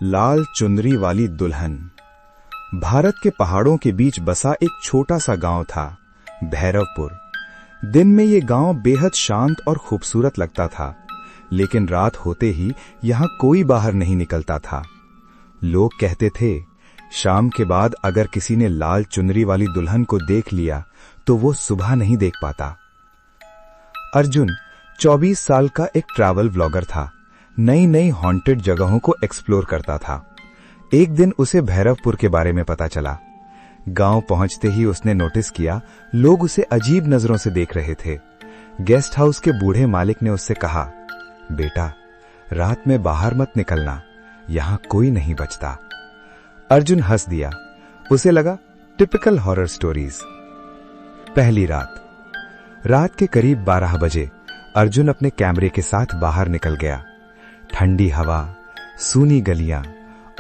लाल चुनरी वाली दुल्हन। भारत के पहाड़ों के बीच बसा एक छोटा सा गांव था, भैरवपुर। दिन में ये गांव बेहद शांत और खूबसूरत लगता था, लेकिन रात होते ही यहां कोई बाहर नहीं निकलता था। लोग कहते थे, शाम के बाद अगर किसी ने लाल चुनरी वाली दुल्हन को देख लिया तो वो सुबह नहीं देख पाता। अर्जुन 24 साल का एक ट्रैवल व्लॉगर था। नई नई हॉन्टेड जगहों को एक्सप्लोर करता था। एक दिन उसे भैरवपुर के बारे में पता चला। गांव पहुंचते ही उसने नोटिस किया, लोग उसे अजीब नजरों से देख रहे थे। गेस्ट हाउस के बूढ़े मालिक ने उससे कहा, बेटा, रात में बाहर मत निकलना, यहां कोई नहीं बचता। अर्जुन हंस दिया। उसे लगा टिपिकल हॉरर स्टोरीज। पहली रात के करीब 12 बजे अर्जुन अपने कैमरे के साथ बाहर निकल गया। ठंडी हवा, सूनी गलियां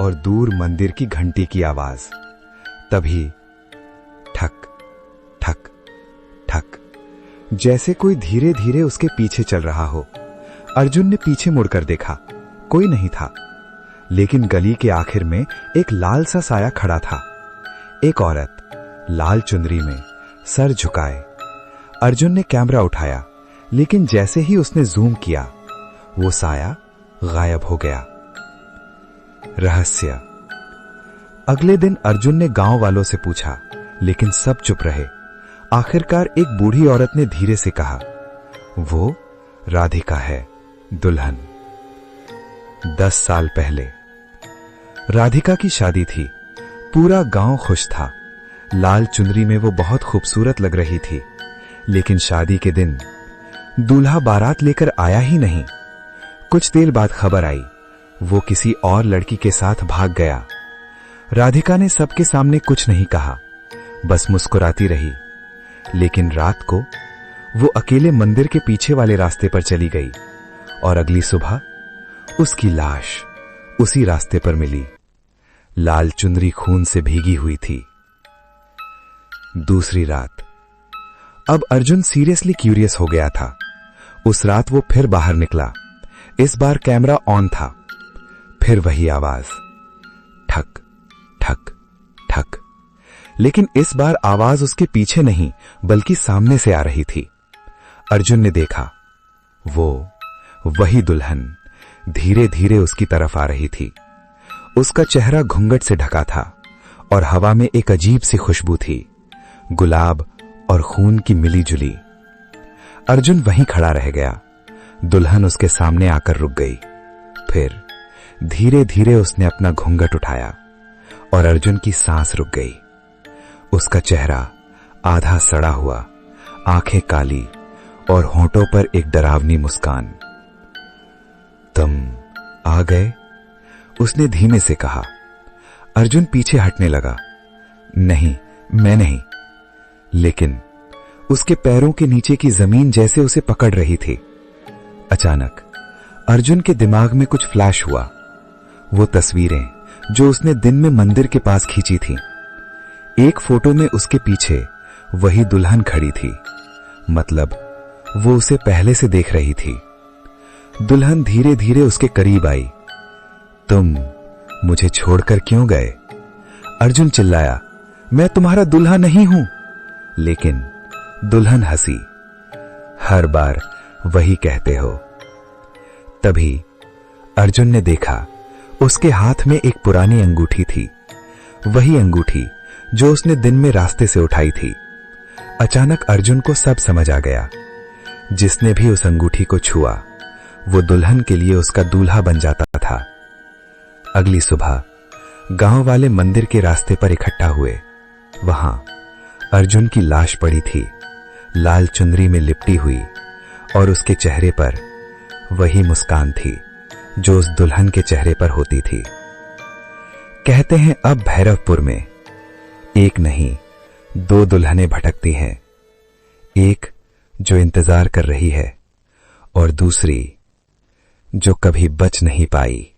और दूर मंदिर की घंटी की आवाज। तभी ठक ठक ठक, जैसे कोई धीरे धीरे उसके पीछे चल रहा हो। अर्जुन ने पीछे मुड़कर देखा, कोई नहीं था, लेकिन गली के आखिर में एक लाल सा साया खड़ा था। एक औरत लाल चुनरी में, सर झुकाए। अर्जुन ने कैमरा उठाया, लेकिन जैसे ही उसने जूम किया, वो साया गायब हो गया। रहस्य। अगले दिन अर्जुन ने गांव वालों से पूछा, लेकिन सब चुप रहे। आखिरकार एक बूढ़ी औरत ने धीरे से कहा, वो राधिका है, दुल्हन। 10 साल पहले राधिका की शादी थी। पूरा गांव खुश था। लाल चुनरी में वो बहुत खूबसूरत लग रही थी, लेकिन शादी के दिन दूल्हा बारात लेकर आया ही नहीं। कुछ देर बाद खबर आई, वो किसी और लड़की के साथ भाग गया। राधिका ने सबके सामने कुछ नहीं कहा, बस मुस्कुराती रही। लेकिन रात को वो अकेले मंदिर के पीछे वाले रास्ते पर चली गई और अगली सुबह उसकी लाश उसी रास्ते पर मिली। लाल चुनरी खून से भीगी हुई थी। दूसरी रात। अब अर्जुन सीरियसली क्यूरियस हो गया था। उस रात वो फिर बाहर निकला। इस बार कैमरा ऑन था। फिर वही आवाज, ठक ठक ठक। लेकिन इस बार आवाज उसके पीछे नहीं, बल्कि सामने से आ रही थी। अर्जुन ने देखा, वो वही दुल्हन धीरे धीरे उसकी तरफ आ रही थी। उसका चेहरा घूंघट से ढका था और हवा में एक अजीब सी खुशबू थी, गुलाब और खून की मिली जुली। अर्जुन वहीं खड़ा रह गया। दुल्हन उसके सामने आकर रुक गई। फिर धीरे धीरे उसने अपना घूंघट उठाया और अर्जुन की सांस रुक गई। उसका चेहरा आधा सड़ा हुआ, आंखें काली और होंठों पर एक डरावनी मुस्कान। तुम आ गए? उसने धीमे से कहा। अर्जुन पीछे हटने लगा। नहीं, मैं नहीं। लेकिन उसके पैरों के नीचे की जमीन जैसे उसे पकड़ रही थी। अचानक अर्जुन के दिमाग में कुछ फ्लैश हुआ। वो तस्वीरें जो उसने दिन में मंदिर के पास खींची थी। एक फोटो में उसके पीछे वही दुल्हन खड़ी थी, मतलब वो उसे पहले से देख रही थी। दुल्हन धीरे धीरे उसके करीब आई। तुम मुझे छोड़कर क्यों गए? अर्जुन चिल्लाया, मैं तुम्हारा दुल्हा नहीं हूं। लेकिन दुल्हन हंसी। हर बार वही कहते हो। तभी अर्जुन ने देखा, उसके हाथ में एक पुरानी अंगूठी थी। वही अंगूठी जो उसने दिन में रास्ते से उठाई थी। अचानक अर्जुन को सब समझ आ गया। जिसने भी उस अंगूठी को छुआ, वो दुल्हन के लिए उसका दूल्हा बन जाता था। अगली सुबह गांव वाले मंदिर के रास्ते पर इकट्ठा हुए। वहां अर्जुन की लाश पड़ी थी, लाल चुनरी में लिपटी हुई, और उसके चेहरे पर वही मुस्कान थी जो उस दुल्हन के चेहरे पर होती थी। कहते हैं अब भैरवपुर में एक नहीं, 2 दुल्हनें भटकती हैं। एक जो इंतजार कर रही है और दूसरी जो कभी बच नहीं पाई।